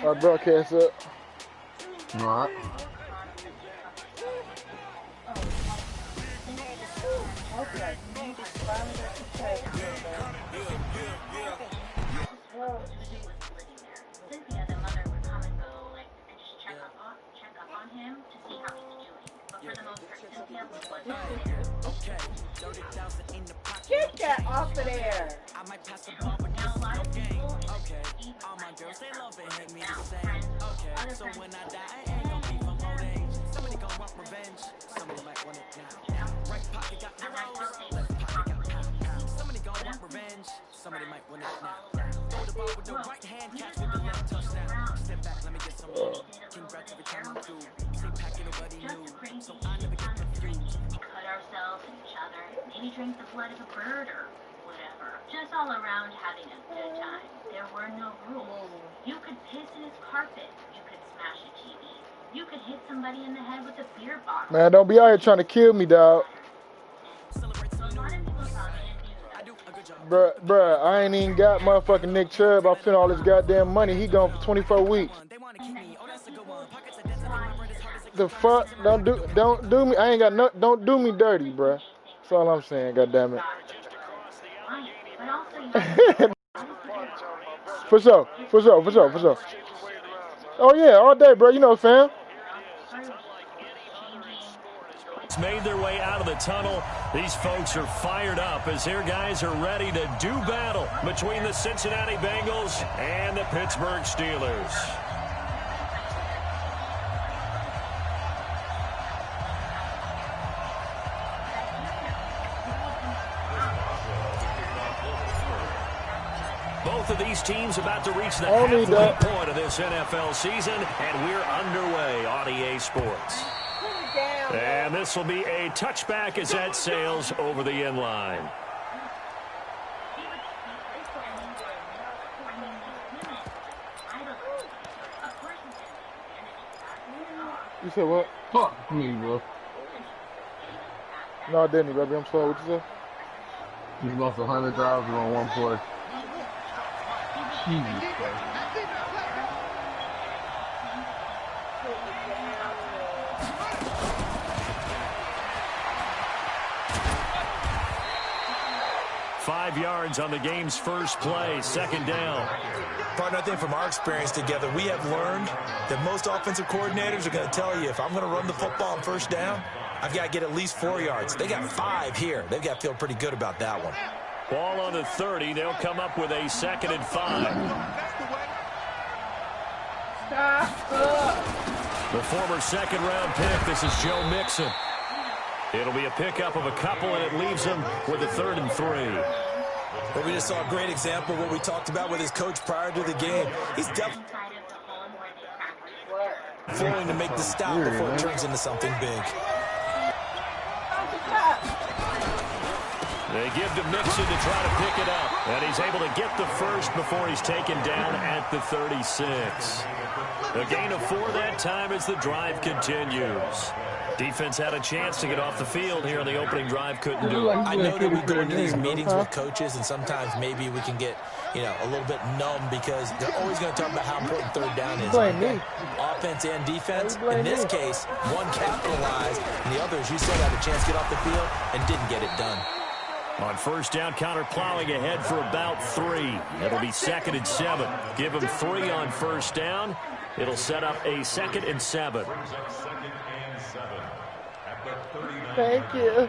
Our broadcast up. All right. Okay. Cynthia, the mother, would come and go, like, and just check up on him to see how he's doing. But for the most part, Cynthia was Get that off of there. I might pass the ball, but now a lot of people, okay, all my girls, they love and hate me the same. Okay, so when I die, I ain't gonna be from old age. Somebody gonna want revenge. Somebody might want it now. Right pocket got arrows, left pocket got pound. Somebody gonna want revenge. Somebody might want it now. Throw the ball with the right hand, catch with the left touchdown. Step back, let me get some money. Congrats every time I'm through. Same packet nobody knew, so I never get confused. Cut ourselves and each other, maybe drink the blood of a bird or whatever. Just all around having a good time. There were no rules. You could piss in his carpet. You could smash a TV. You could hit somebody in the head with a beer bottle. Man, don't be out here trying to kill me, dog. Bruh, I ain't even got motherfucking Nick Chubb. I spent all this goddamn money. He gone for 24 weeks. The fuck? Don't do me. I ain't got no. Don't do me dirty, bruh. That's all I'm saying. Goddamn it. For sure. Oh yeah, all day, bro. You know, fam. Made their way out of the tunnel. These folks are fired up as their guys are ready to do battle between the Cincinnati Bengals and the Pittsburgh Steelers. Both of these teams about to reach the halfway point of this NFL season, and we're underway on EA Sports. And this will be a touchback as that sails over the end line. You said what? Fuck me, bro. No, I didn't, baby. I'm sorry. What you said? You lost 100,000 on one play. Jesus Christ. Five yards on the game's first play, second down. Partner, I think from our experience together, we have learned that most offensive coordinators are going to tell you, if I'm going to run the football on first down, I've got to get at least 4 yards. They got 5 here. They've got to feel pretty good about that one. Ball on the 30. They'll come up with a 2nd and 5. The former second-round pick, this is Joe Mixon. It'll be a pickup of a couple, and it leaves him with a 3rd and 3. Well, we just saw a great example of what we talked about with his coach prior to the game. He's definitely willing to make the stop before it turns into something big. They give to Mixon to try to pick it up, and he's able to get the first before he's taken down at the 36. A gain of 4 that time as the drive continues. Defense had a chance to get off the field here on the opening drive, couldn't do it. I know that we go into these meetings with coaches, and sometimes maybe we can get, a little bit numb because they're always going to talk about how important third down is. Offense and defense. In this case, one capitalized, and the others, you said, had a chance to get off the field and didn't get it done. On first down, counter plowing ahead for about 3. It'll be 2nd and 7. Give him 3 on first down. It'll set up a 2nd and 7. Thank you.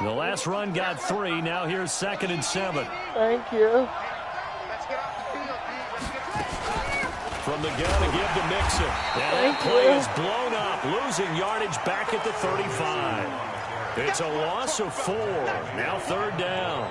The last run got 3. Now here's 2nd and 7. Thank you. From the gun to give to Mixon. And that play is blown up, losing yardage back at the 35. It's a loss of 4. Now 3rd down.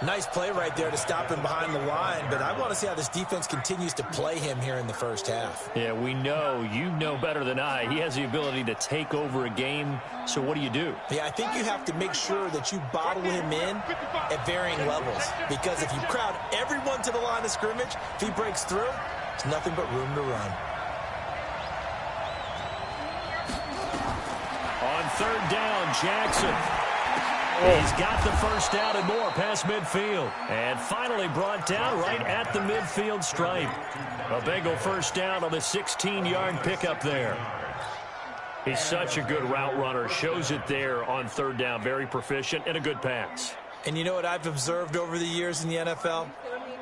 Nice play right there to stop him behind the line, but I want to see how this defense continues to play him here in the first half. Yeah, we know. You know better than I. He has the ability to take over a game, so what do you do? Yeah, I think you have to make sure that you bottle him in at varying levels, because if you crowd everyone to the line of scrimmage, if he breaks through, there's nothing but room to run. On 3rd down, Jackson. He's got the first down and more past midfield. And finally brought down right at the midfield stripe. A Bengal first down on the 16-yard pickup there. He's such a good route runner. Shows it there on third down. Very proficient and a good pass. And you know what I've observed over the years in the NFL?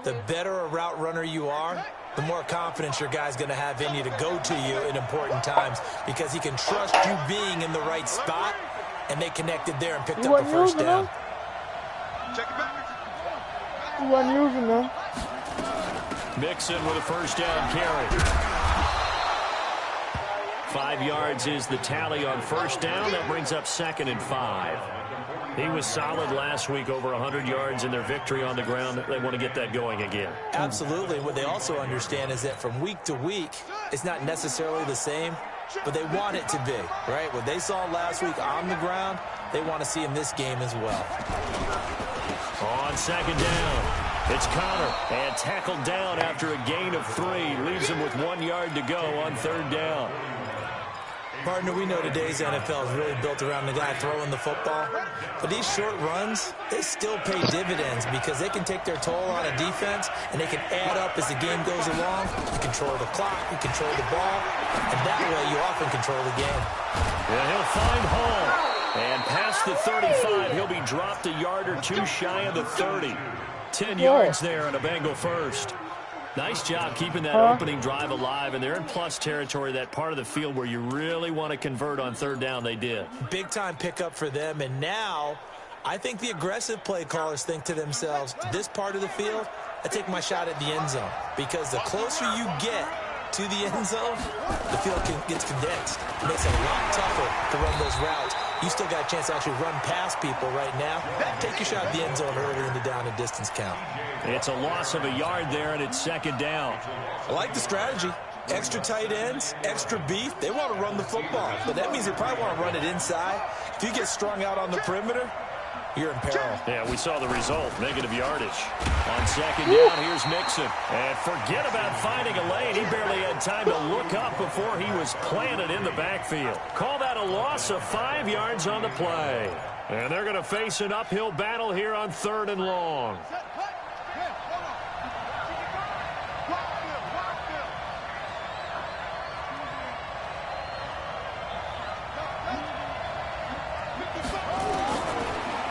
The better a route runner you are, the more confidence your guy's going to have in you to go to you in important times because he can trust you being in the right spot, and they connected there and picked up the first down. He wasn't using them. Mixon with a first down carry. 5 yards is the tally on first down. That brings up 2nd and 5. He was solid last week, over 100 yards in their victory on the ground. They want to get that going again. Absolutely. What they also understand is that from week to week, it's not necessarily the same, but they want it to be, right? What they saw last week on the ground, they want to see in this game as well. On 2nd down, it's Connor, and tackled down after a gain of 3. Leaves him with 1 yard to go on 3rd down. Partner, we know today's NFL is really built around the guy throwing the football. But these short runs, they still pay dividends because they can take their toll on a defense and they can add up as the game goes along. You control the clock, you control the ball, and that way you often control the game. Yeah, he'll find Hall. And past the 35, he'll be dropped a yard or 2 shy of the 30. 10 yards there on a Bengal first. Nice job keeping that opening drive alive, and they're in plus territory, that part of the field where you really want to convert on 3rd down. They did. Big-time pickup for them, and now I think the aggressive play callers think to themselves, this part of the field, I take my shot at the end zone, because the closer you get to the end zone, the field gets condensed. It makes it a lot tougher to run those routes. You still got a chance to actually run past people right now. Take your shot at the end zone early in the down and distance count. It's a loss of a yard there, and it's 2nd down. I like the strategy. Extra tight ends, extra beef. They want to run the football, but that means they probably want to run it inside. If you get strung out on the perimeter, you're in peril. Yeah, we saw the result, negative yardage. On 2nd down, here's Mixon. And forget about finding a lane. He barely had time to look up before he was planted in the backfield. Call that a loss of 5 yards on the play. And they're going to face an uphill battle here on 3rd and long.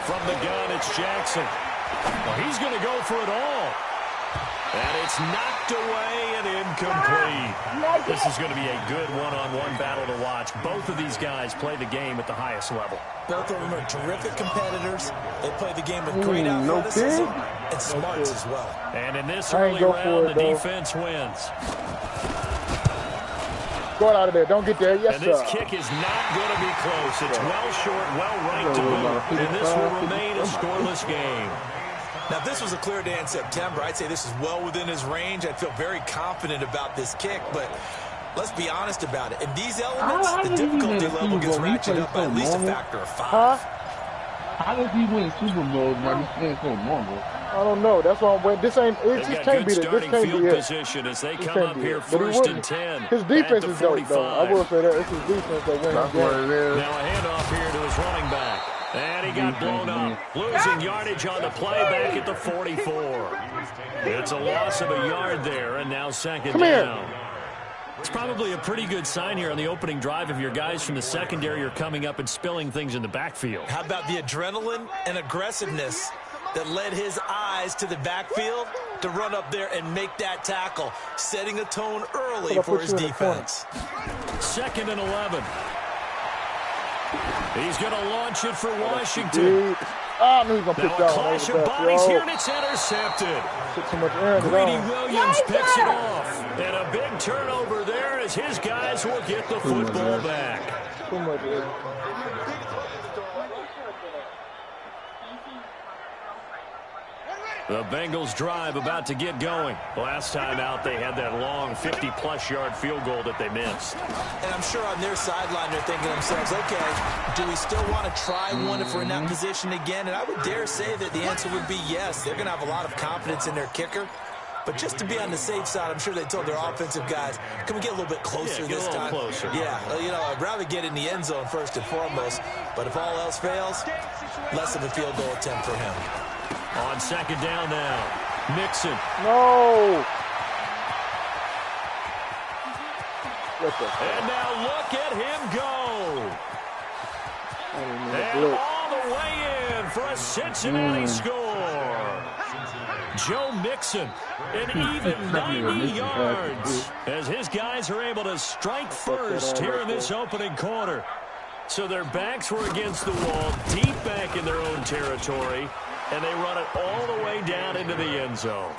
From the gun, it's Jackson. Well, he's going to go for it all. And it's knocked away and incomplete. This is going to be a good one-on-one battle to watch. Both of these guys play the game at the highest level. Both of them are terrific competitors. They play the game with great athleticism and smarts as well. And in this early round, the defense wins. Go out of there. Don't get there. Yes, and this sir. kick is not going to be close. It's well short, well right to boot. And this will remain a scoreless game. Now, if this was a clear day in September, I'd say this is well within his range. I'd feel very confident about this kick, but let's be honest about it. In these elements, the difficulty level gets ratcheted up by at least a factor of 5. How does he win Super Bowls while he's playing so normal? I don't know. That's why I'm waiting. This ain't. It just can't be. This can't be it. Position as they come up here 1st and 10. His defense is dope, though. I will say that. It's his defense that wins. That's what it is. Now a handoff here to his running back. And he got blown up. Losing yardage on the play back at the 44. It's a loss of a yard there, and now 2nd down. It's probably a pretty good sign here on the opening drive if your guys from the secondary are coming up and spilling things in the backfield. How about the adrenaline and aggressiveness that led his eyes to the backfield to run up there and make that tackle, setting a tone early for his defense. 2nd and 11. He's going to launch it for Washington. I knew he was going to pick that one. Clash of bodies here, and it's intercepted. Greedy Williams picks it off. And a big turnover there as his guys will get the football back. Too much air. The Bengals drive about to get going. Last time out, they had that long 50-plus yard field goal that they missed. And I'm sure on their sideline, they're thinking to themselves, okay, do we still want to try one if we're in that position again? And I would dare say that the answer would be yes. They're going to have a lot of confidence in their kicker. But just to be on the safe side, I'm sure they told their offensive guys, can we get a little bit closer this time? Closer. Yeah, you know, I'd rather get in the end zone first and foremost. But if all else fails, less of a field goal attempt for him. On second down now, Mixon. No. And now look at him go. And all the way in for a Cincinnati score. Joe Mixon, an even 90 yards as his guys are able to strike first here in this opening quarter. So their backs were against the wall, deep back in their own territory, and they run it all the way down into the end zone.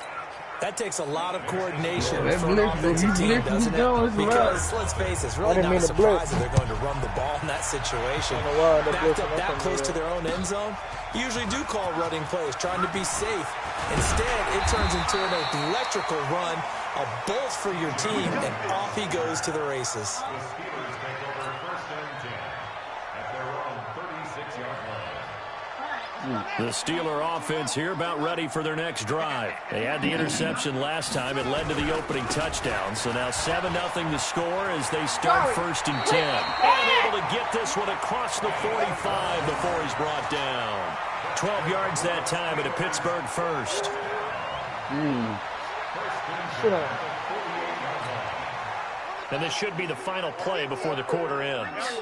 That takes a lot of coordination for an offensive team, doesn't it? Because, let's face it, it's really not a surprise that they're going to run the ball in that situation. Backed up that close to their own end zone, you usually do call running plays, trying to be safe. Instead, it turns into an electrical run, a bolt for your team, and off he goes to the races. The Steeler offense here about ready for their next drive. They had the interception last time. It led to the opening touchdown. So now 7-0 the score as they start 1st and 10. And able to get this one across the 45 before he's brought down. 12 yards that time at a Pittsburgh first. And this should be the final play before the quarter ends.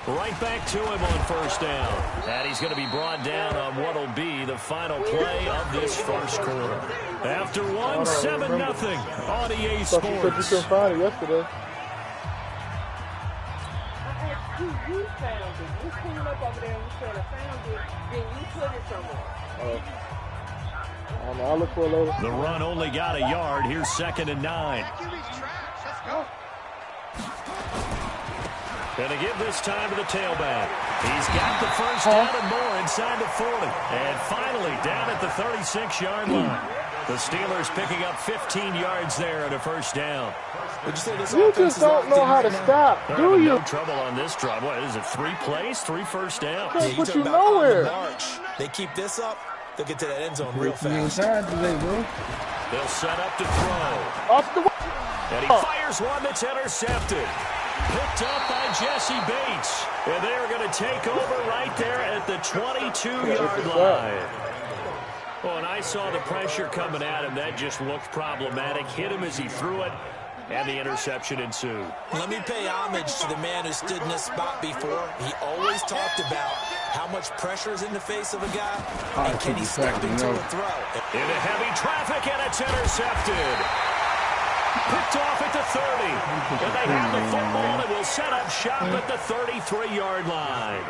Right back to him on 1st down. And he's going to be brought down on what will be the final play of this first quarter. After 7-0 on EA Sports. You couldn't find it yesterday. You found it. You cleaned up over there and you said I found it. Then you put it somewhere. I'll look for it later. The run only got a yard. Here's 2nd and 9. And to give this time to the tailback. He's got the first down and more inside the 40. And finally down at the 36-yard line. The Steelers picking up 15 yards there at a 1st down. Would you say this you just don't know how to stop, do you? No trouble on this drive. What is it, 3 plays, 3 first downs? Can't put you nowhere. They keep this up, they'll get to that end zone real fast. They'll set up to throw. Off the And he fires one that's intercepted. Picked up by Jesse Bates. And they are going to take over right there at the 22-yard line. Well, and I saw the pressure coming at him. That just looked problematic. Hit him as he threw it, and the interception ensued. Let me pay homage to the man who stood in this spot before. He always talked about how much pressure is in the face of a guy, and can he step into a throw. Into heavy traffic, and it's intercepted. Picked off at the 30. And they have the football and will set up shop at the 33-yard line.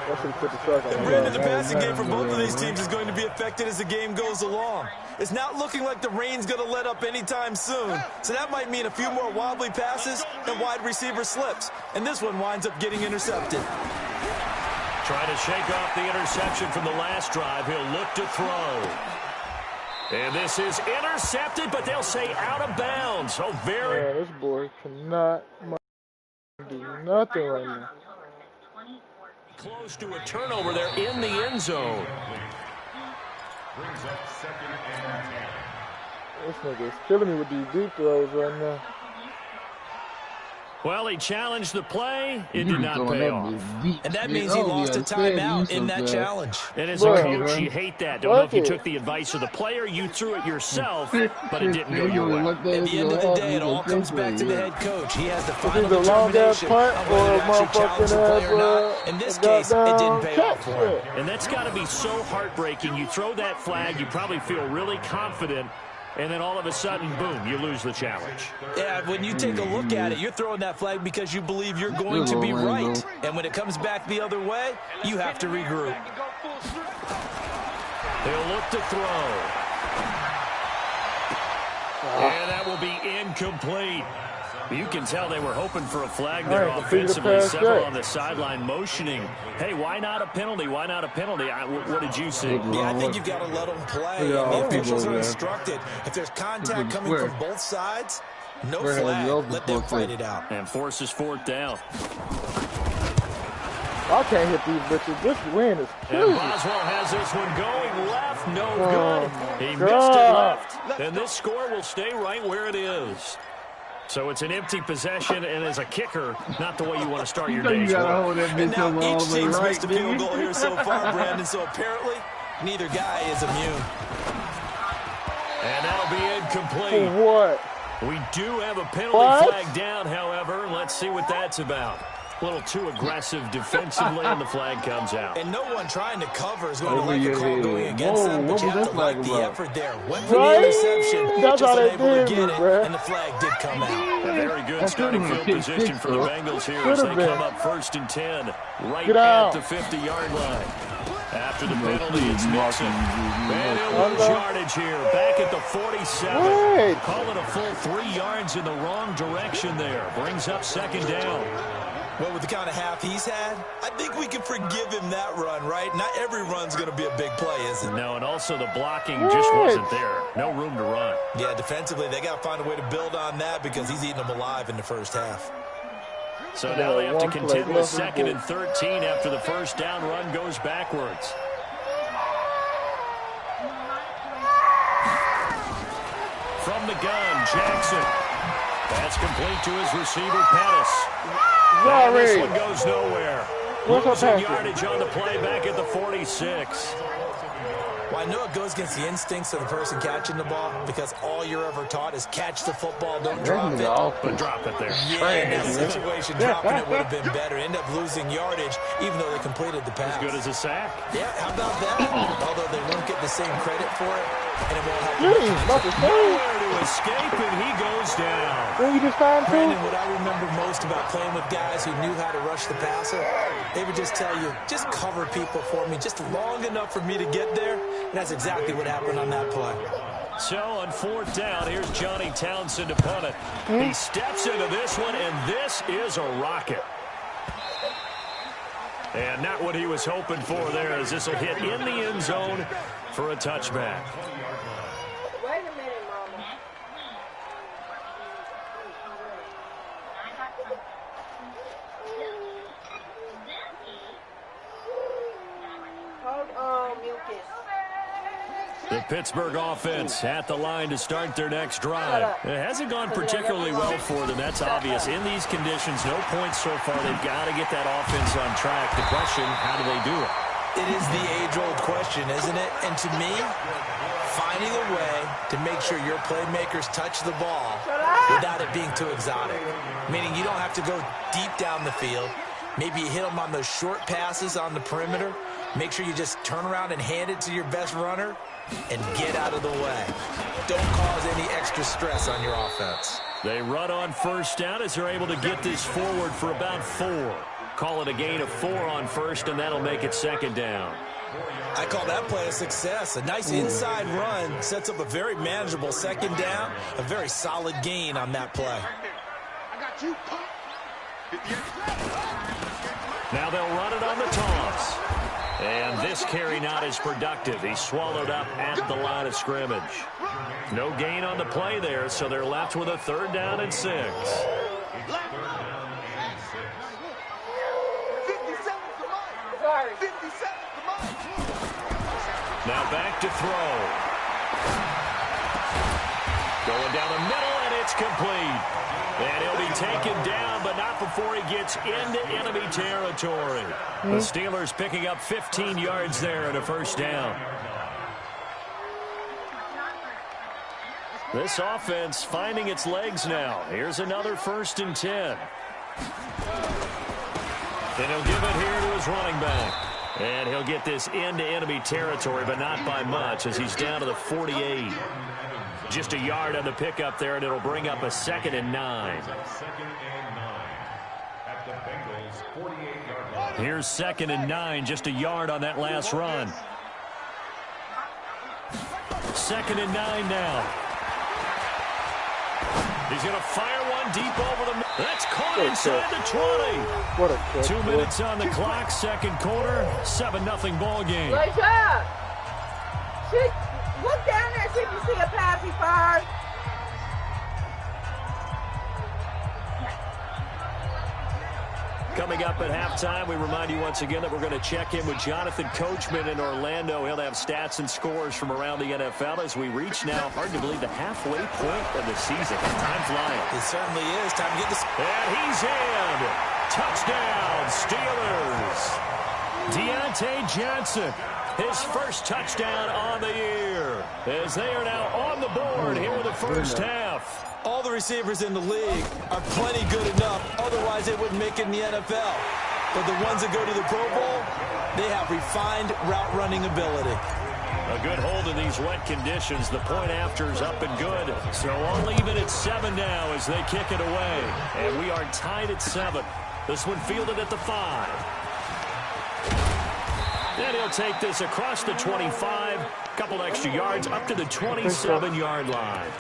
And Brandon, the passing game for both of these teams is going to be affected as the game goes along. It's not looking like the rain's going to let up anytime soon. So that might mean a few more wobbly passes and wide receiver slips. And this one winds up getting intercepted. Trying to shake off the interception from the last drive. He'll look to throw. And this is intercepted, but they'll say out of bounds. So very... Yeah, this boy cannot do nothing right now. Close to a turnover there in the end zone. This nigga is killing me with these deep throws right now. Well, he challenged the play. It did not pay off. And that means he lost a timeout in that challenge. And as a coach, you hate that. Don't know if you took the advice of the player, you threw it yourself, but it didn't go your way. At the end of the day, it all comes back to the head coach. He has the final determination of whether to actually challenge the play or not. In this case, it didn't pay off for him. And that's got to be so heartbreaking. You throw that flag, you probably feel really confident, and then all of a sudden, boom, you lose the challenge. Yeah, when you take a look at it, you're throwing that flag because you believe you're going to be right. And when it comes back the other way, you have to regroup. They'll look to throw. And that will be incomplete. You can tell they were hoping for a flag there offensively. Several on the sideline motioning, hey, why not a penalty? Why not a penalty? What did you see? Yeah, I think you've got to let them play. And the officials are instructed. If there's contact coming from both sides, no flag. Let them fight it out. And forces 4th down. I can't hit these bitches. This wind is crazy. And Boswell has this one going left. No good. He God. missed it left. And this score will stay right where it is. So it's an empty possession, and as a kicker, not the way you want to start your day's work. And now each team's missed a field goal here so far, Brandon, so apparently neither guy is immune. And that'll be incomplete. For what? We do have a penalty flag down, however. Let's see what that's about. A little too aggressive defensively, and the flag comes out. And no one trying to cover is going to like a call going against them, but you have to like the effort there. Went for the interception, That's just how they unable to did get it, bro. and the flag did come out. A very good starting field position for the Bengals here as they come up 1st and 10, right at the 50-yard line. After the penalty, it's Mixon. And he'll lose yardage here, back at the 47. Call it a full 3 yards in the wrong direction there. Brings up 2nd down. Well, with the kind of half he's had, I think we can forgive him that run, right? Not every run's going to be a big play, is it? No, and also the blocking just wasn't there. No room to run. Yeah, defensively, they got to find a way to build on that because he's eating them alive in the first half. So now they have to contend with 2nd and 13 after the first down run goes backwards. From the gun, Jackson. That's complete to his receiver, Pettis. And this one goes nowhere. Losing yardage on the play back at the 46. Well, I know it goes against the instincts of the person catching the ball because all you're ever taught is catch the football, don't drop it. But drop it there. Yeah, in that situation, dropping it would have been better. End up losing yardage, even though they completed the pass. As good as a sack. Yeah, how about that? Although they won't get the same credit for it, and it won't help. Nowhere to escape, and he goes down. Brandon, what I remember most about playing with guys who knew how to rush the passer, they would just tell you, just cover people for me, just long enough for me to get there. And that's exactly what happened on that play. So on 4th down, here's Johnny Townsend to punt it. He steps into this one, and this is a rocket. And not what he was hoping for there, as this will hit in the end zone for a touchback. Wait a minute, Mama. Hold on, mucus. The Pittsburgh offense at the line to start their next drive. It hasn't gone particularly well for them. That's obvious. In these conditions, no points so far. They've got to get that offense on track. The question, how do they do it? It is the age-old question, isn't it? And to me, finding a way to make sure your playmakers touch the ball without it being too exotic. Meaning you don't have to go deep down the field. Maybe you hit them on those short passes on the perimeter. Make sure you just turn around and hand it to your best runner and get out of the way. Don't cause any extra stress on your offense. They run on 1st down as they're able to get this forward for about 4. Call it a gain of 4 on 1st, and that'll make it 2nd down. I call that play a success. A nice inside run sets up a very manageable 2nd down. A very solid gain on that play. I got you. Now they'll run it on the toss. And this carry not as productive. He's swallowed up at the line of scrimmage. No gain on the play there, so they're left with a 3rd down and 6. Now back to throw. Going down the middle, and it's complete. And he'll be taken down, but not before he gets into enemy territory. The Steelers picking up 15 yards there and a 1st down. This offense finding its legs now. Here's another 1st and 10. And he'll give it here to his running back. And he'll get this into enemy territory, but not by much, as he's down to the 48. Just a yard on the pickup there, and it'll bring up a 2nd and 9. Here's 2nd and 9, just a yard on that last run. 2nd and 9 now. He's going to fire one deep over the... That's caught inside the 20. What a catch. 2 minutes on the clock, 2nd quarter, 7-0 ball game. Wake up! Look down there, see if you see a pass he fired. Coming up at halftime, we remind you once again that we're going to check in with Jonathan Coachman in Orlando. He'll have stats and scores from around the NFL as we reach now, hard to believe, the halfway point of the season. Time flying. It certainly is. Time to get this. And he's in. Touchdown, Steelers. Deontay Johnson, his first touchdown on the year, as they are now on the board here in the first half. All the receivers in the league are plenty good enough. Otherwise, they wouldn't make it in the NFL. But the ones that go to the Pro Bowl, they have refined route running ability. A good hold in these wet conditions. The point after is up and good. So only even at 7 now as they kick it away. And we are tied at 7. This one fielded at the 5. Then he'll take this across the 25. Couple extra yards up to the 27-yard line.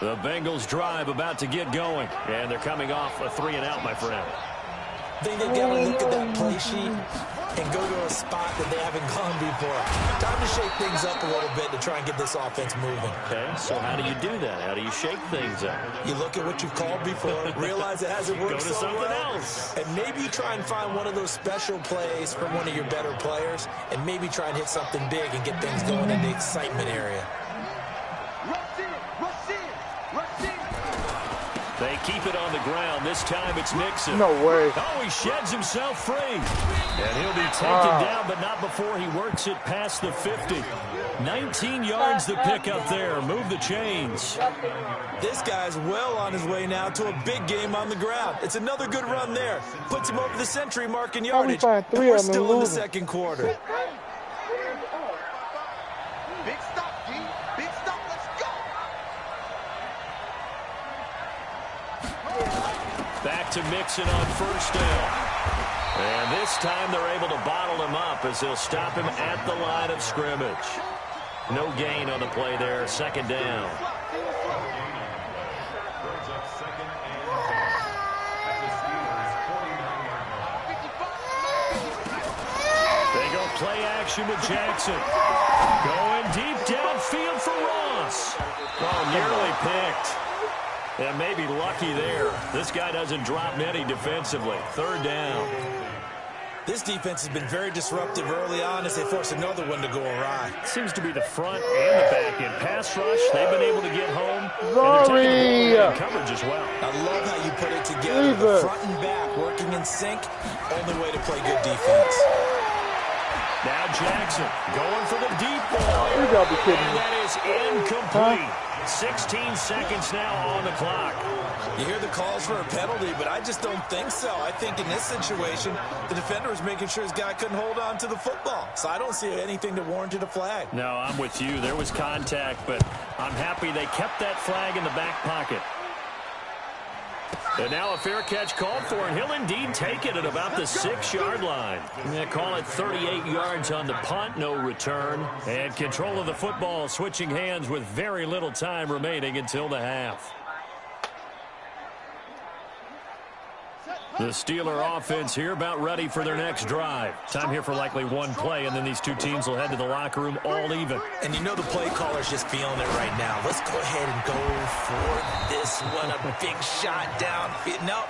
The Bengals drive about to get going. And they're coming off a 3-and-out, my friend. I think they've got to look at that play sheet and go to a spot that they haven't gone before. Time to shake things up a little bit to try and get this offense moving. Okay, so how do you do that? How do you shake things up? You look at what you've called before, realize it hasn't worked Go to so something well, else. and maybe you try and find one of those special plays from one of your better players, and maybe try and hit something big and get things going in the excitement area. They keep it on the ground. This time it's Mixon. No way. Oh, he sheds himself free. And he'll be taken down, but not before he works it past the 50. 19 yards to pick up there. Move the chains. This guy's well on his way now to a big game on the ground. It's another good run there. Puts him over the century mark in yardage. find And three we're of them still in the losing. second quarter. Big stop, D. Big stop. Let's go. Back to Mixon on first down. And this time they're able to bottle him up as they'll stop him at the line of scrimmage. No gain on the play there. Second down. They go play action with Jackson. Going deep downfield for Ross. Oh, nearly picked. And maybe lucky there. This guy doesn't drop many defensively. Third down. This defense has been very disruptive early on as they force another one to go awry. Seems to be the front and the back end. Pass rush, they've been able to get home. Sorry. And they're taking the coverage as well. I love how you put it together. The front and back working in sync. Only way to play good defense. Now Jackson going for the deep ball. You gotta be kidding And me. that is incomplete. 16 seconds now on the clock. You hear the calls for a penalty, but I just don't think so. I think in this situation, the defender was making sure his guy couldn't hold on to the football. So I don't see anything that warranted a flag. No, I'm with you. There was contact, but I'm happy they kept that flag in the back pocket. And now a fair catch called for, and he'll indeed take it at about the 6-yard line. They call it 38 yards on the punt, no return. And control of the football switching hands with very little time remaining until the half. The Steeler offense here about ready for their next drive. Time here for likely one play, and then these two teams will head to the locker room all even. And you know the play caller's just feeling it right now. Let's go ahead and go for this one. A big shot down. No.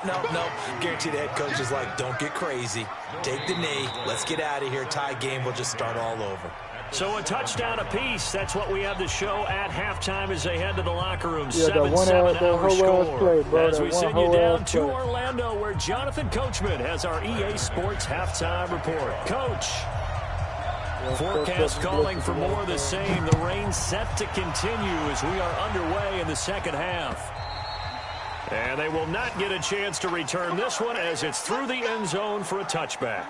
Guarantee the head coach is like, don't get crazy. Take the knee. Let's get out of here. Tie game. We'll just start all over. So a touchdown apiece. That's what we have to show at halftime as they head to the locker room. Yeah, that 7-7 our whole score. play, bro. As That we one send you whole down ass to play. Orlando, where Jonathan Coachman has our EA Sports halftime report. Coach. Forecast calling for more of the same. The rain set to continue as we are underway in the second half. And they will not get a chance to return this one as it's through the end zone for a touchback.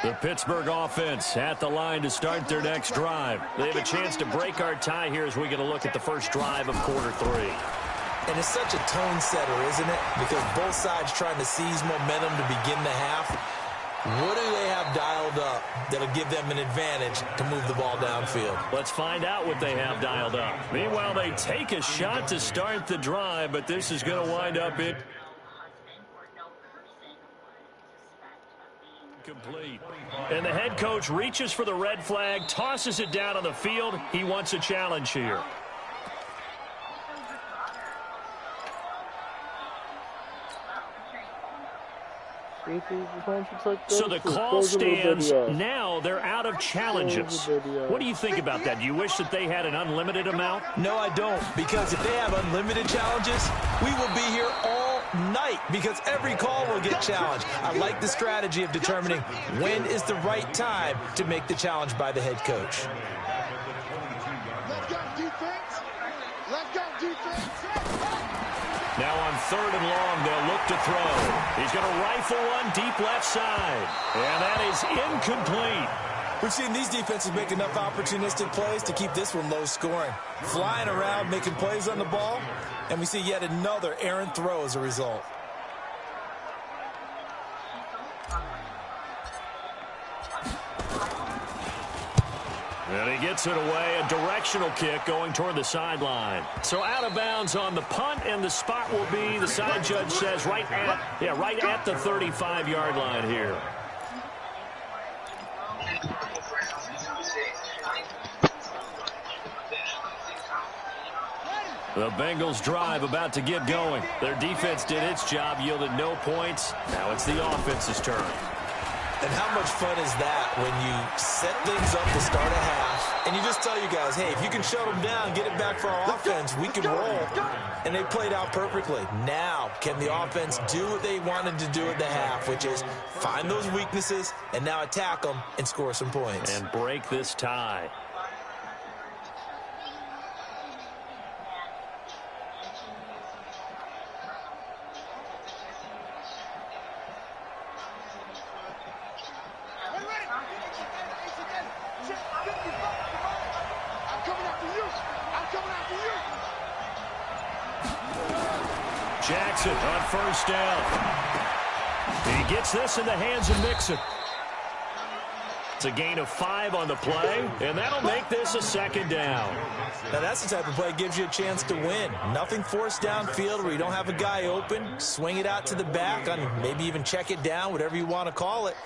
The Pittsburgh offense at the line to start their next drive. They have a chance to break our tie here as we get a look at the first drive of quarter 3. And it's such a tone setter, isn't it? Because both sides trying to seize momentum to begin the half. What do they have dialed up that'll give them an advantage to move the ball downfield? Let's find out what they have dialed up. Meanwhile, they take a shot to start the drive, but this is going to wind up it. Complete. And the head coach reaches for the red flag, tosses it down on the field. He wants a challenge here. So the call stands. Now they're out of challenges. What do you think about that? Do you wish that they had an unlimited amount? No, I don't, because if they have unlimited challenges, we will be here all night because every call will get challenged. I like the strategy of determining when is the right time to make the challenge by the head coach. Let's go, defense. Let's go, defense. Now on 3rd and long, they'll look to throw. He's going to rifle one deep left side. And that is incomplete. We've seen these defenses make enough opportunistic plays to keep this one low scoring. Flying around, making plays on the ball, and we see yet another errant throw as a result. And he gets it away, a directional kick going toward the sideline. So out of bounds on the punt, and the spot will be, the side judge says, right at the 35-yard line here. The Bengals drive about to get going. Their defense did its job, yielded no points. Now it's the offense's turn. And how much fun is that when you set things up to start a half, and you just tell you guys, hey, if you can shut them down, get it back for our offense, we can roll. And they played out perfectly. Now, can the offense do what they wanted to do at the half, which is find those weaknesses and now attack them and score some points. And break this tie. Jackson on 1st down. He gets this in the hands of Mixon. It's a gain of 5 on the play, and that'll make this a 2nd down. Now that's the type of play that gives you a chance to win. Nothing forced downfield where you don't have a guy open. Swing it out to the back, on maybe even check it down, whatever you want to call it.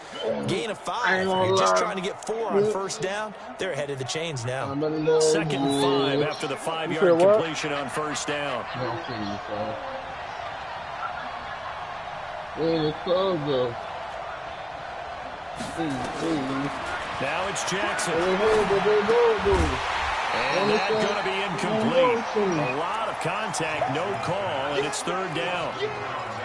Gain of 5. You're just trying to get 4 on 1st down. They're ahead of the chains now. 2nd and 5 after the 5-yard completion on 1st down. Now it's Jackson. And that's going to be incomplete. A lot of contact, no call, and it's 3rd down.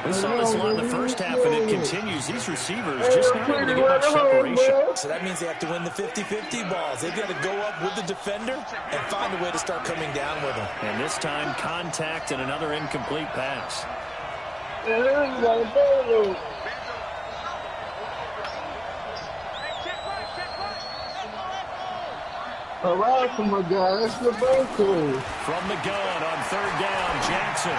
We saw this a lot in the first half, and it continues. These receivers just not able to get much separation. So that means they have to win the 50-50 balls. They've got to go up with the defender and find a way to start coming down with them. And this time, contact and another incomplete pass. Alright, from my guy, that's the Broncos. From the gun on 3rd down, Jackson.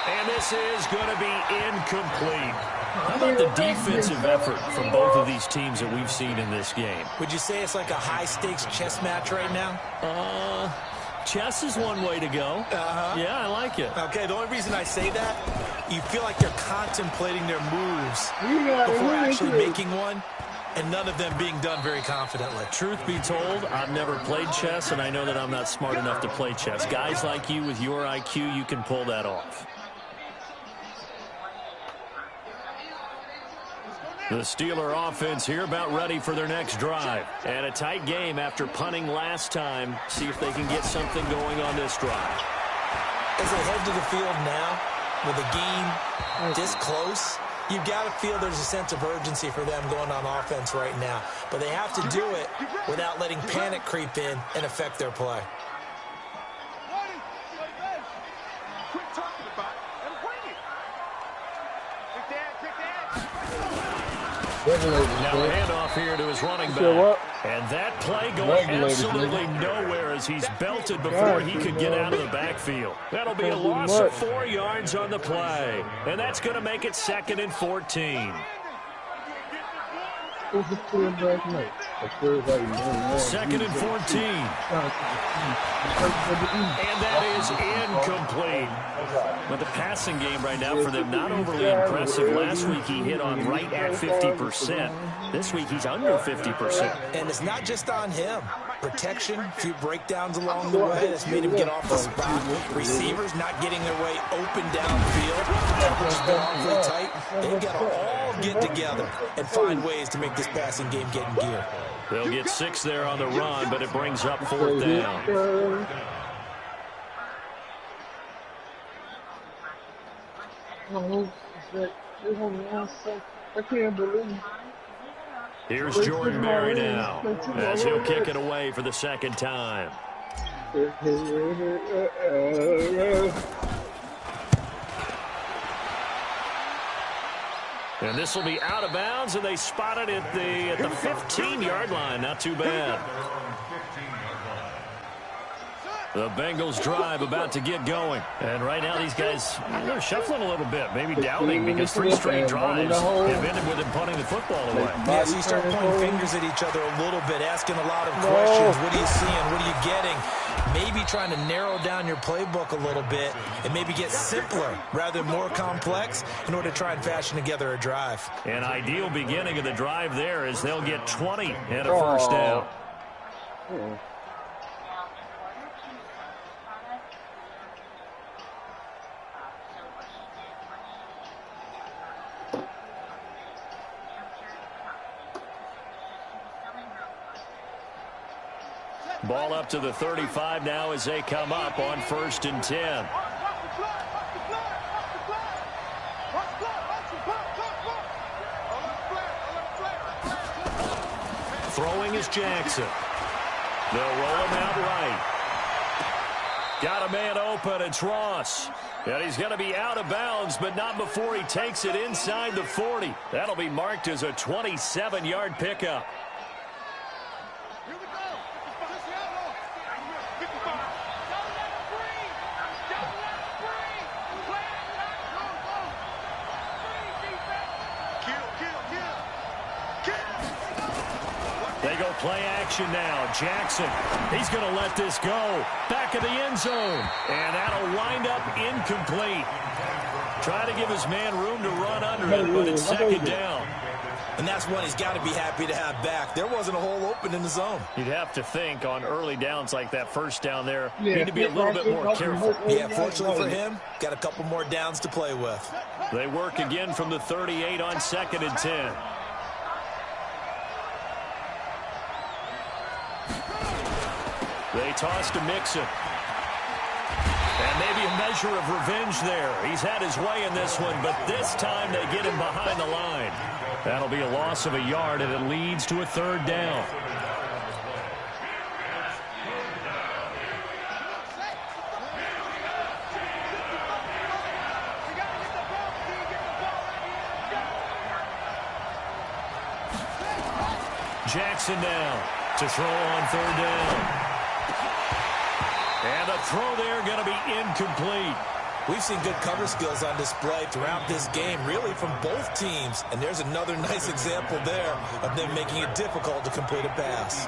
And this is going to be incomplete. How about the defensive effort from both of these teams that we've seen in this game? Would you say it's like a high-stakes chess match right now? Chess is one way to go. Yeah, I like it. Okay, the only reason I say that, you feel like they're contemplating their moves before actually making one, and none of them being done very confidently. Truth be told, I've never played chess, and I know that I'm not smart enough to play chess. Guys like you with your IQ, you can pull that off. The Steeler offense here about ready for their next drive. And a tight game after punting last time. See if they can get something going on this drive. As they head to the field now, with a game this close, you've got to feel there's a sense of urgency for them going on offense right now. But they have to do it without letting panic creep in and affect their play. Quit talking about it and bring it. Now a handoff here to his running back. And that play going absolutely nowhere as he's belted before he could get out of the backfield. That'll be a loss of 4 yards on the play. And that's going to make it 2nd and 14. 2nd and 14. And that is incomplete. But the passing game right now for them, not overly impressive. Last week he hit on right at 50%. This week he's under 50%. And it's not just on him. Protection, a few breakdowns along the way that's made him get off the spot. Receivers not getting their way open downfield. Coverage has been awfully tight. They've got to all get together and find ways to make this passing game get in gear. They'll get 6 there on the run, but it brings up 4th down. I can't believe. Here's Jordan Berry now, as he'll kick it away for the 2nd time. And this will be out of bounds, and they spot it at the 15-yard line. Not too bad. The Bengals drive about to get going. And right now these guys, they're shuffling a little bit, maybe doubting, because 3 straight drives have ended with them punting the football away. Yeah, so you start pointing fingers at each other a little bit, asking a lot of questions. What are you seeing? What are you getting? Maybe trying to narrow down your playbook a little bit and maybe get simpler rather than more complex in order to try and fashion together a drive. An ideal beginning of the drive there is they'll get 20 and a first down. Ball up to the 35 now as they come up on 1st and 10. Throwing is Jackson. They'll roll him out right. Got a man open. It's Ross. And he's going to be out of bounds, but not before he takes it inside the 40. That'll be marked as a 27-yard pickup. They go play action now. Jackson, he's going to let this go. Back of the end zone. And that'll wind up incomplete. Try to give his man room to run under it, but it's 2nd down. And that's one he's got to be happy to have back. There wasn't a hole open in the zone. You'd have to think on early downs like that, 1st down there, you need to be a little bit more careful. Yeah, fortunately for him, got a couple more downs to play with. They work again from the 38 on 2nd and 10. They toss to Mixon. And maybe a measure of revenge there. He's had his way in this one, but this time they get him behind the line. That'll be a loss of a yard, and it leads to a 3rd down. Jackson now to throw on 3rd down. And a throw there going to be incomplete. We've seen good cover skills on display throughout this game, really from both teams. And there's another nice example there of them making it difficult to complete a pass.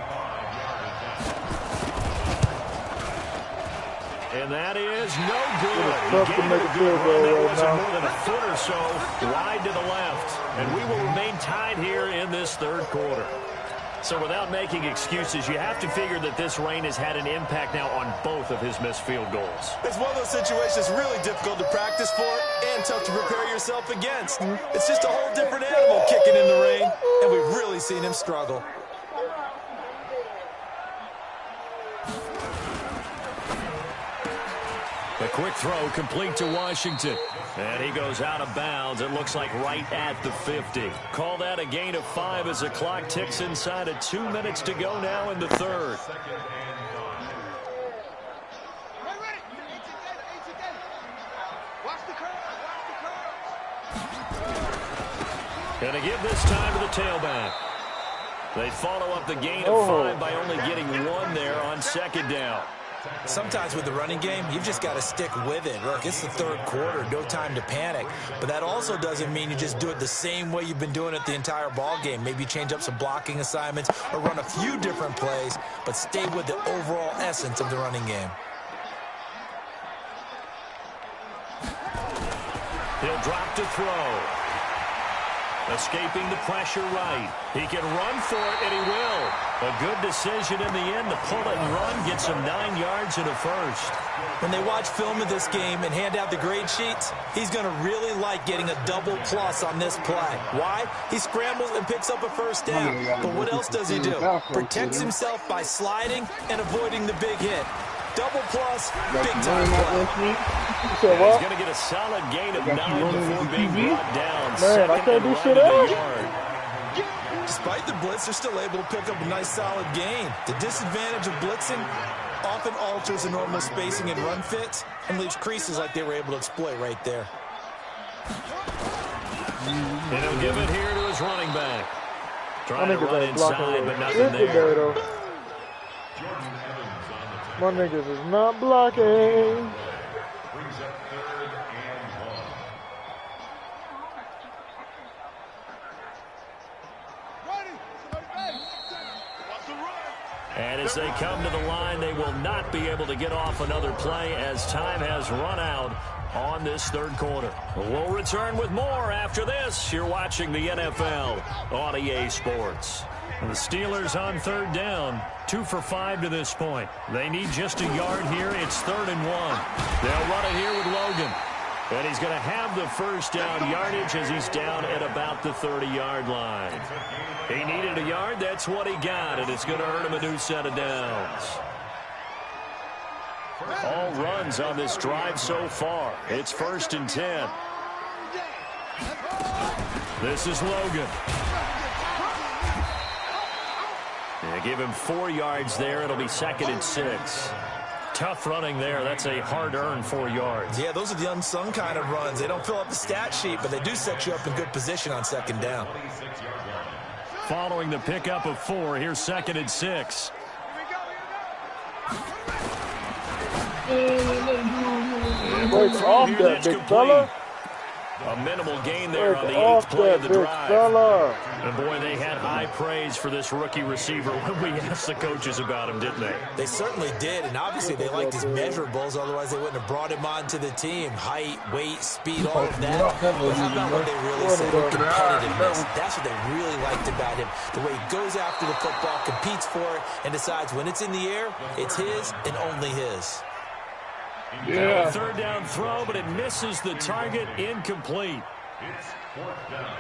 And that is no good. He gave it a good run. That wasn't more than a foot or so wide to the left. And we will remain tied here in this 3rd quarter. So without making excuses, you have to figure that this rain has had an impact now on both of his missed field goals. It's one of those situations really difficult to practice for and tough to prepare yourself against. It's just a whole different animal kicking in the rain, and we've really seen him struggle. A quick throw complete to Washington. And he goes out of bounds. It looks like right at the 50. Call that a gain of 5 as the clock ticks inside of 2 minutes to go now in the 3rd. And to give this time to the tailback. They follow up the gain of 5 by only getting 1 there on 2nd down. Sometimes with the running game, you've just got to stick with it. Look, it's the 3rd quarter, no time to panic. But that also doesn't mean you just do it the same way you've been doing it the entire ball game. Maybe change up some blocking assignments or run a few different plays, but stay with the overall essence of the running game. He'll drop to throw. Escaping the pressure right. He can run for it, and he will. A good decision in the end to pull it and run, gets him 9 yards and a first. When they watch film of this game and hand out the grade sheets, he's going to really like getting a double plus on this play. Why? He scrambles and picks up a first down. But what else does he do? Protects himself by sliding and avoiding the big hit. Double plus, big time play. He's going to get a solid gain of 9 before being brought down. Man, I can't do shit else. Despite the blitz, they're still able to pick up a nice solid gain. The disadvantage of blitzing often alters the normal spacing and run fits and leaves creases like they were able to exploit right there. And he'll give it here to his running back. Trying to run inside, but nothing there. My niggas is not blocking. And as they come to the line, they will not be able to get off another play as time has run out on this third quarter. We'll return with more after this. You're watching the NFL on EA Sports. The Steelers on third down, 2 for 5 to this point. They need just a yard here. It's 3rd and 1. They'll run it here with Logan. And he's going to have the first down yardage as he's down at about the 30-yard line. He needed a yard. That's what he got, and it's going to earn him a new set of downs. All runs on this drive so far. It's 1st and 10. This is Logan. They give him 4 yards there. It'll be 2nd and 6. Tough running there. That's a hard-earned 4 yards. Yeah, those are the unsung kind of runs. They don't fill up the stat sheet, but they do set you up in good position on 2nd down. Following the pickup of 4, here's 2nd and 6. Break off that big fella. A minimal gain there on the 8th play of the drive. Fella. And boy, they had high praise for this rookie receiver when we asked the coaches about him, didn't they? They certainly did, and obviously they liked his measurables, otherwise they wouldn't have brought him onto the team. Height, weight, speed, all of that. But how about what they really said? Competitiveness. That's what they really liked about him. The way he goes after the football, competes for it, and decides when it's in the air, it's his and only his. Yeah. 3rd down throw, but it misses the target, incomplete. It's 4th down.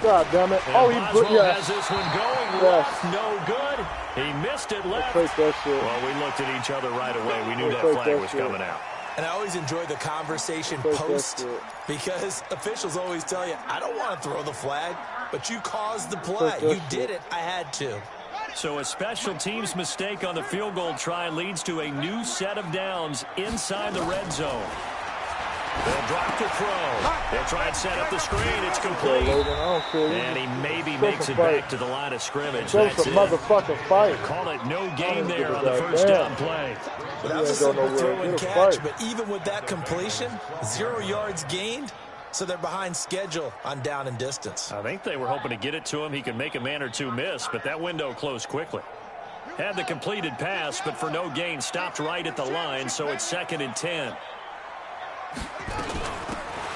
God damn it. And Oh, he has this one going left. No good. He missed it left. That shit. Well, we looked at each other right away. We knew that flag was coming out. And I always enjoy the conversation post because officials always tell you, I don't want to throw the flag, but you caused the play. You did it. I had to. So a special teams mistake on the field goal try leads to a new set of downs inside the red zone. They'll drop to throw. They'll try and set up the screen. It's complete. And he maybe makes it back to the line of scrimmage. That's it. Motherfucking fight. Call it no gain there on the first down play. Well, that was a simple throw and catch, but even with that completion, 0 yards gained, so they're behind schedule on down and distance. I think they were hoping to get it to him. He could make a man or two miss, but that window closed quickly. Had the completed pass, but for no gain, stopped right at the line, so it's 2nd and 10.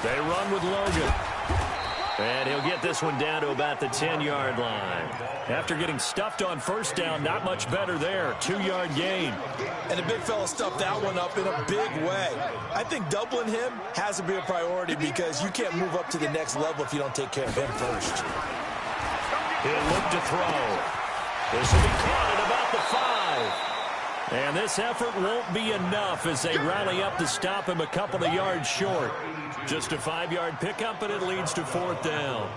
They run with Logan. And he'll get this one down to about the 10-yard line. After getting stuffed on first down, not much better there. 2-yard gain. And the big fella stuffed that one up in a big way. I think doubling him has to be a priority because you can't move up to the next level if you don't take care of him first. He'll look to throw. This will be caught at about the 5. And this effort won't be enough as they rally up to stop him a couple of yards short. Just a 5-yard pickup, and it leads to 4th down.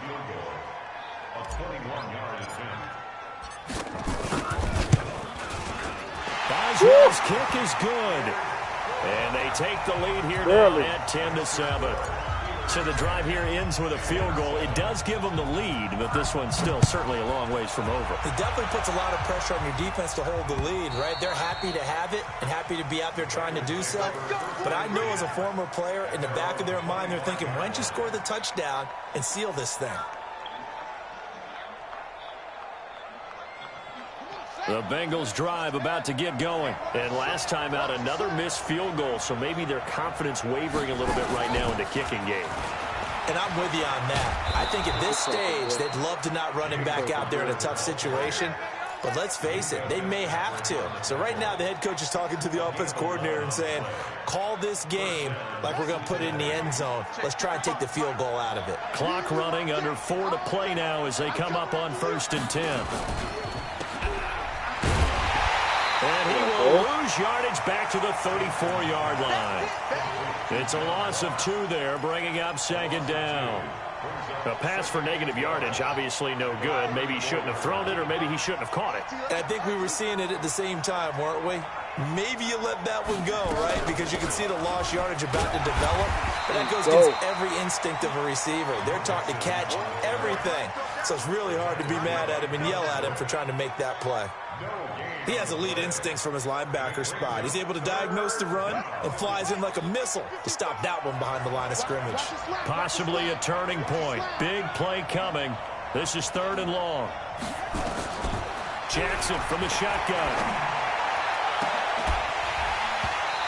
Boswell's kick is good. And they take the lead here now at 10-7. So the drive here ends with a field goal. It does give them the lead, but this one's still certainly a long ways from over. It definitely puts a lot of pressure on your defense to hold the lead, right? They're happy to have it and happy to be out there trying to do so. But I know as a former player, in the back of their mind, they're thinking, why don't you score the touchdown and seal this thing? The Bengals drive about to get going. And last time out, another missed field goal, so maybe their confidence wavering a little bit right now in the kicking game. And I'm with you on that. I think at this stage, they'd love to not run him back out there in a tough situation. But let's face it, they may have to. So right now, the head coach is talking to the offense coordinator and saying, call this game like we're going to put it in the end zone. Let's try and take the field goal out of it. Clock running, under 4 to play now as they come up on 1st and 10. And he will lose yardage back to the 34-yard line. It's a loss of 2 there, bringing up 2nd down. A pass for negative yardage, obviously no good. Maybe he shouldn't have thrown it, or maybe he shouldn't have caught it. And I think we were seeing it at the same time, weren't we? Maybe you let that one go, right? Because you can see the lost yardage about to develop. But that goes against every instinct of a receiver. They're taught to catch everything. So it's really hard to be mad at him and yell at him for trying to make that play. He has elite instincts from his linebacker spot. He's able to diagnose the run and flies in like a missile to stop that one behind the line of scrimmage. Possibly a turning point. Big play coming. This is 3rd and long. Jackson from the shotgun.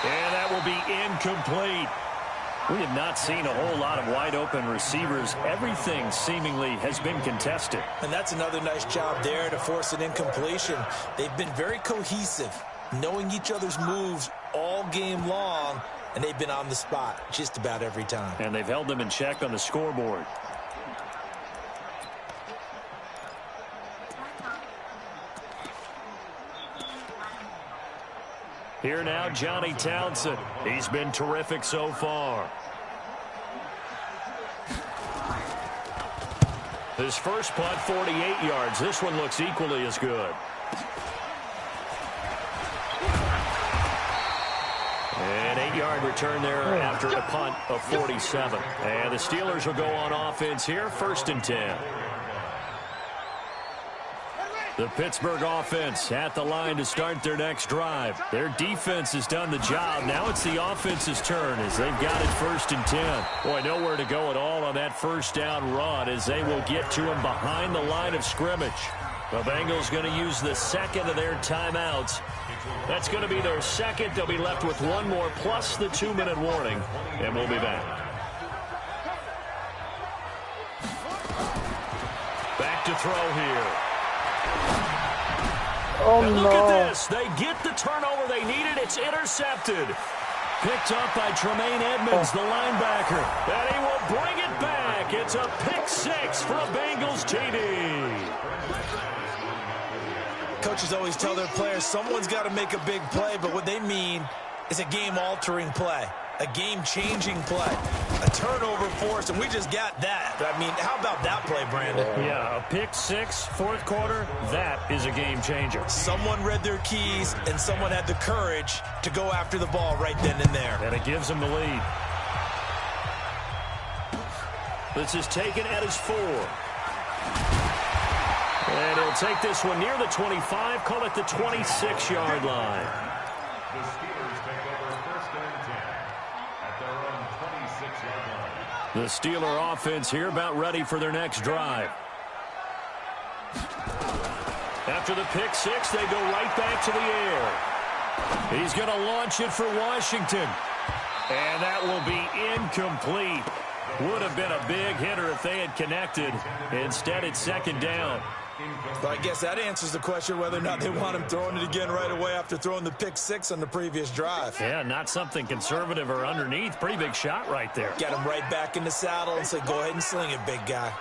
And that will be incomplete. We have not seen a whole lot of wide-open receivers. Everything seemingly has been contested. And that's another nice job there to force an incompletion. They've been very cohesive, knowing each other's moves all game long, and they've been on the spot just about every time. And they've held them in check on the scoreboard. Here now, Johnny Townsend. He's been terrific so far. His first punt, 48 yards. This one looks equally as good. An 8-yard return there after a punt of 47. And the Steelers will go on offense here, 1st and 10. The Pittsburgh offense at the line to start their next drive. Their defense has done the job. Now it's the offense's turn as they've got it 1st and 10. Boy, nowhere to go at all on that 1st down run as they will get to him behind the line of scrimmage. The Bengals going to use the 2nd of their timeouts. That's going to be their 2nd. They'll be left with 1 more plus the 2-minute warning, and we'll be back. Back to throw here. Oh, and no. Look at this. They get the turnover they needed. It's intercepted. Picked up by Tremaine Edmonds, the linebacker. And he will bring it back. It's a pick-6 for a Bengals TD. Coaches always tell their players someone's got to make a big play, but what they mean is a game-altering play, a game-changing play, a turnover force, and we just got that. I mean, how about that play, Brandon? Yeah, a pick-6, 4th quarter, that is a game-changer. Someone read their keys, and someone had the courage to go after the ball right then and there. And it gives them the lead. This is taken at his 4. And he'll take this one near the 25, call it the 26-yard line. The Steelers take over 1st and 10 at their own 26-yard line. The Steeler offense here about ready for their next drive. After the pick-6, they go right back to the air. He's going to launch it for Washington. And that will be incomplete. Would have been a big hitter if they had connected. Instead, it's 2nd down. But I guess that answers the question whether or not they want him throwing it again right away after throwing the pick-6 on the previous drive. Yeah, not something conservative or underneath. Pretty big shot right there. Get him right back in the saddle and say, go ahead and sling it, big guy.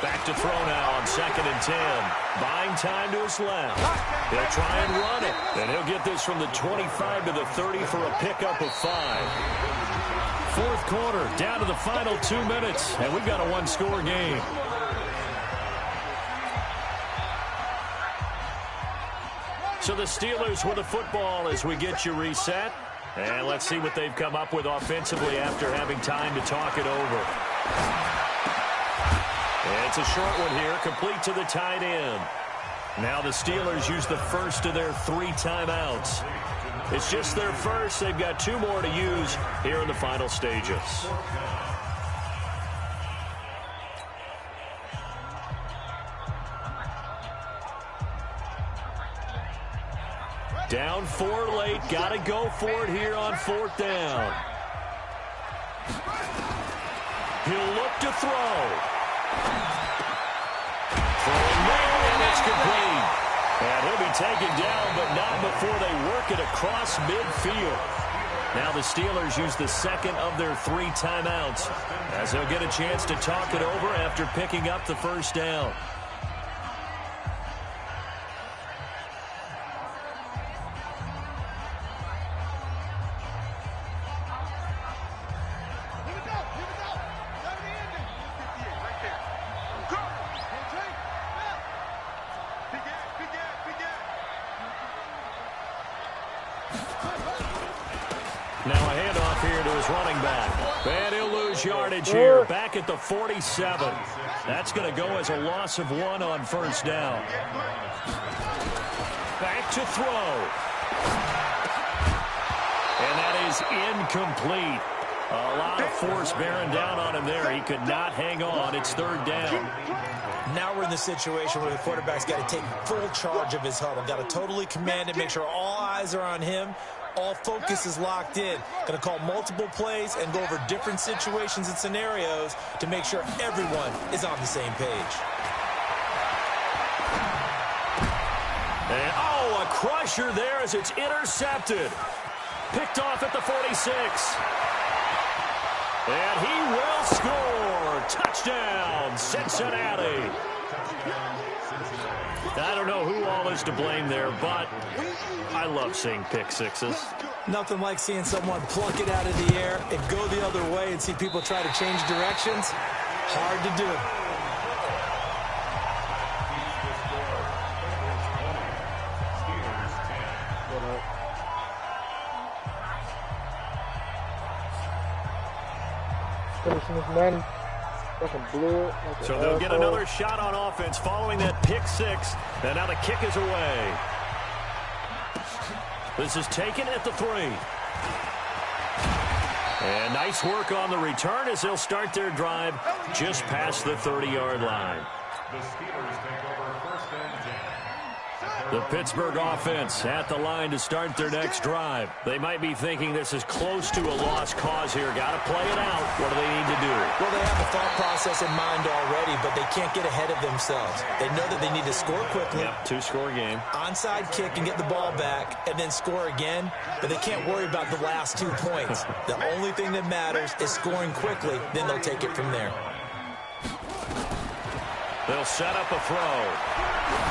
Back to throw now on 2nd and 10. Buying time to his left. He'll try and run it. And he'll get this from the 25 to the 30 for a pickup of 5. 4th quarter, down to the final 2 minutes. And we've got a 1-score game. So the Steelers with the football as we get you reset. And let's see what they've come up with offensively after having time to talk it over. It's a short one here, complete to the tight end. Now the Steelers use the first of their 3 timeouts. It's just their first. They've got 2 more to use here in the final stages. Down 4 late. Got to go for it here on 4th down. He'll look to throw. Throwing there, and it's complete. And he'll be taken down, but not before they work it across midfield. Now the Steelers use the second of their 3 timeouts as they'll get a chance to talk it over after picking up the first down. Now a handoff here to his running back. And he'll lose yardage here. Back at the 47. That's going to go as a loss of 1 on first down. Back to throw. And that is incomplete. A lot of force bearing down on him there. He could not hang on. It's 3rd down. Now we're in the situation where the quarterback's got to take full charge of his huddle. Got to totally command it, make sure all eyes are on him. All focus is locked in. Going to call multiple plays and go over different situations and scenarios to make sure everyone is on the same page. And, oh, a crusher there as it's intercepted. Picked off at the 46. And he will score. Touchdown, Cincinnati. I don't know who all is to blame there, but I love seeing pick sixes. Nothing like seeing someone pluck it out of the air and go the other way and see people try to change directions. Hard to do. So they'll get another shot on offense following that pick six. And now the kick is away. This is taken at the 3. And nice work on the return as they'll start their drive just past the 30-yard line. The Steelers take over 1st and 10. The Pittsburgh offense at the line to start their next drive. They might be thinking this is close to a lost cause here. Got to play it out. What do they need to do? Well, they have a thought process in mind already, but they can't get ahead of themselves. They know that they need to score quickly. Yep, 2-score game. Onside kick and get the ball back and then score again, but they can't worry about the last 2 points. The only thing that matters is scoring quickly, then they'll take it from there. They'll set up a throw.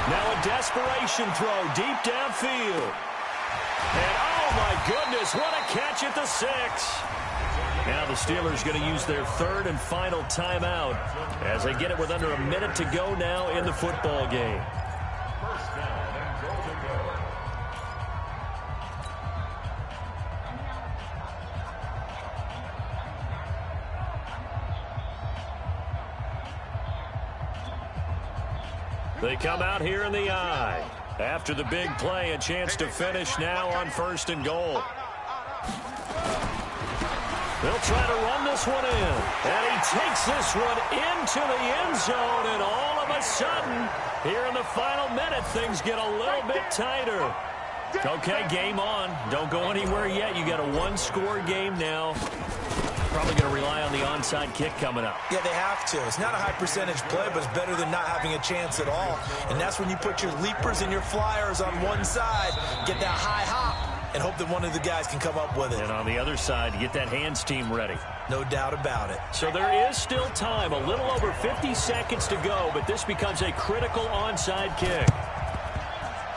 Now a desperation throw deep downfield. And oh my goodness, what a catch at the 6. Now the Steelers going to use their 3rd and final timeout as they get it with under a minute to go now in the football game. First down and goal to go. They come out here in the eye. After the big play, a chance to finish now on 1st and goal. They'll try to run this one in. And he takes this one into the end zone. And all of a sudden, here in the final minute, things get a little bit tighter. Okay, game on. Don't go anywhere yet. You got a 1-score game now. Probably going to rely on the onside kick coming up. Yeah, they have to. It's not a high percentage play, but it's better than not having a chance at all. And that's when you put your leapers and your flyers on one side, get that high hop, and hope that one of the guys can come up with it. And on the other side, you get that hands team ready. No doubt about it. So there is still time, a little over 50 seconds to go, but this becomes a critical onside kick.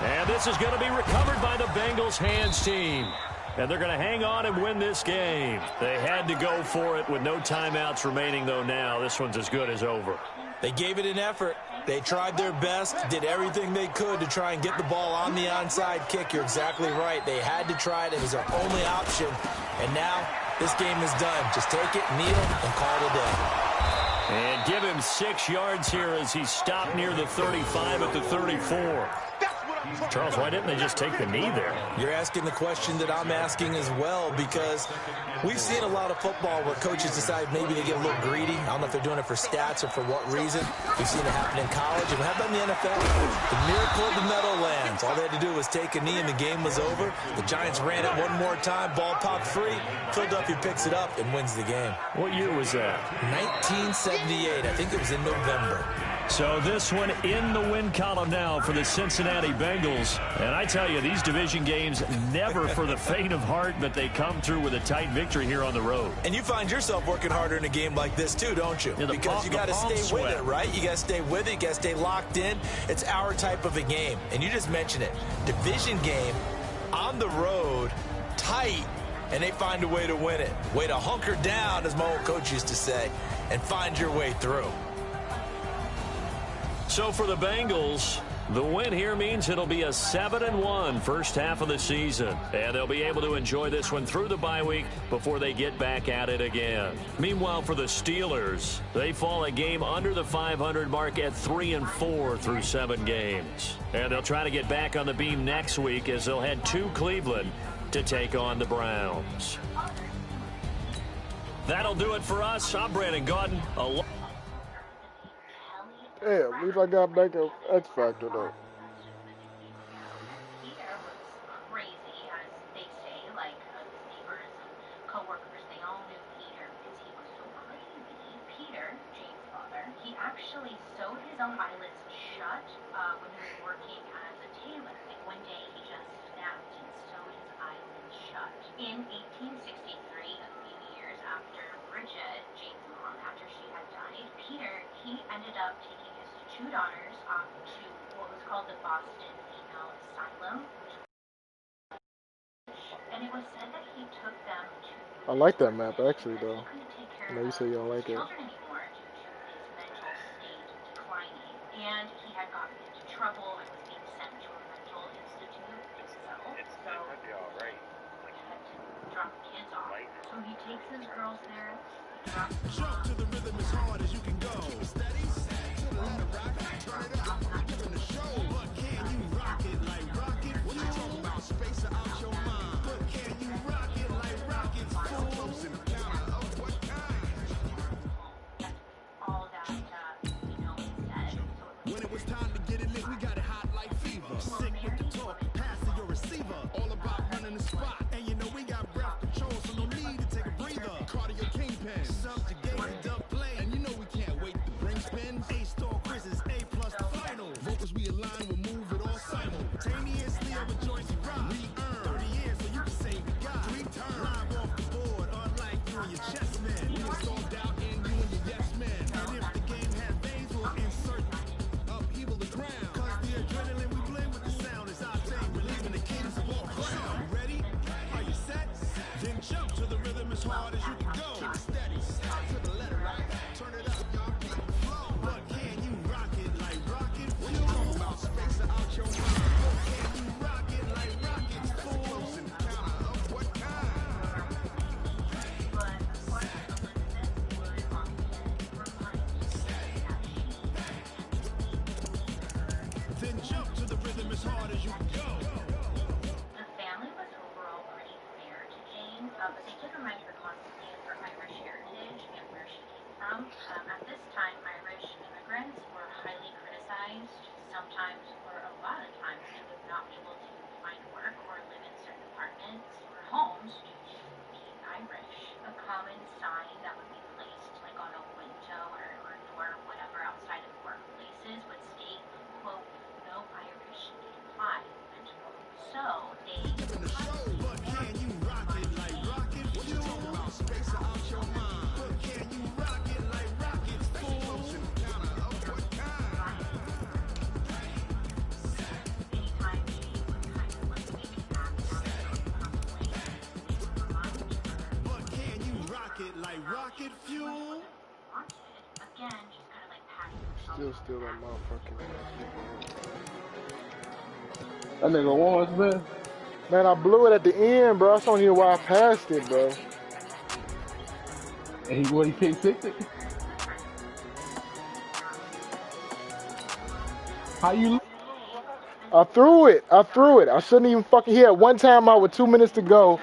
And this is going to be recovered by the Bengals hands team. And they're going to hang on and win this game. They had to go for it with no timeouts remaining, though, now. This one's as good as over. They gave it an effort. They tried their best, did everything they could to try and get the ball on the onside kick. You're exactly right. They had to try it. It was their only option. And now this game is done. Just take it, kneel, and call it a day. And give him 6 yards here as he stopped near the 35 at the 34. Charles, why didn't they just take the knee there? You're asking the question that I'm asking as well, because we've seen a lot of football where coaches decide maybe they get a little greedy. I don't know if they're doing it for stats or for what reason. We've seen it happen in college, and how about in the NFL? The miracle of the Meadowlands. All they had to do was take a knee, and the game was over. The Giants ran it one more time. Ball popped free. Philadelphia picks it up and wins the game. What year was that? 1978. I think it was in November. So this one in the win column now for the Cincinnati Bengals. And I tell you, these division games never for the faint of heart, but they come through with a tight victory here on the road. And you find yourself working harder in a game like this too, don't you? Yeah, because you got to stay with it, right? You got to stay with it. You got to stay locked in. It's our type of a game. And you just mentioned it. Division game on the road, tight, and they find a way to win it. Way to hunker down, as my old coach used to say, and find your way through. So for the Bengals, the win here means it'll be a 7-1 first half of the season. And they'll be able to enjoy this one through the bye week before they get back at it again. Meanwhile, for the Steelers, they fall a game under the 500 mark at 3-4 through 7 games. And they'll try to get back on the beam next week as they'll head to Cleveland to take on the Browns. That'll do it for us. I'm Brandon Gaudin. Yeah, at least I got back an X Factor though. Peter was crazy, as they say, like his neighbors and co-workers, they all knew Peter because he was so crazy. Peter, Jane's father, he actually sewed his own eyelids shut when he was working as a tailor. Like one day he just snapped and sewed his eyelids shut. In 1863, a few years after Bridget, Jane's mom, after she had died, Peter, he ended up taking his 2 daughters to what was called the Boston Female Asylum. And it was said that he took them to... I like that map actually though. He couldn't take care I know you say you don't like it. children anymore due to his mental state declining. And he had gotten into trouble and was being sent to a mental institute himself. So he had to drop the kids off. So he takes his girls there. He drops them Jump to the rhythm as hard as you can go. Steady, let it rock, turn it up, giving the show. But can you rock it like rocket? When you talk about space out your mind. But can you rock it like rockets? Full close in the counter of what kind? All that, he said. So when it was time to get it lit, we got it hot like fever. Sick with the talk, pass to your receiver. All about running the spot. And you know we got breath control, so no need to take a breather. Cardio kingpin, subjugate and dub play. And you know we can't wait to bring spins. A-star quizzes, A+ the final. Vocals we align, we'll move it all simultaneously. Other joints you rock. We earn 30 years, so you can say we got 3 turns. Live off the board, unlike you and your chess men. We install doubt in you and your yes men. And if the game has veins, we'll insert upheaval the ground. Cause the adrenaline we blend with the sound is our thing. Relieving the kings of all crown. You ready? Are you set? Then jump to the rhythm as hard as you can go. Keep it steady, start to the letter, right? Turn it up, y'all keep it flow. But can you rock it like rocket? When you talk about space out your mind. But can you rock it like rockets? Full close in the counter of what kind? but of course, Elizabeth would often remind me that she Then jump to the rhythm as hard as you can go. The family was overall pretty fair to Jane, but they did remind her constantly of her Irish heritage and where she came from. At this time, Irish immigrants were highly criticized. Sometimes, or a lot of times, they would not be able to find work or live in certain apartments or homes due to being Irish. A common sign that would be placed like on a window or door or whatever outside of workplaces would state, quote, "No Irish implied," end quote. So they Giving the show, but can you rock it like rocket? When you talk about space out your mind. But can you rock it like rockets? Full close in the counter of what kind? anytime she would kind of like maybe act out on the way, they would remind her But can you rock it like rocket fuel? wanted. Again, just kind of like patting herself. Still that motherfucking. That nigga Lawrence, man. Man, I blew it at the end, bro. I don't even know why I passed it, bro. And he picked it. How you? I threw it. I shouldn't even fucking. He had one time out with 2 minutes to go.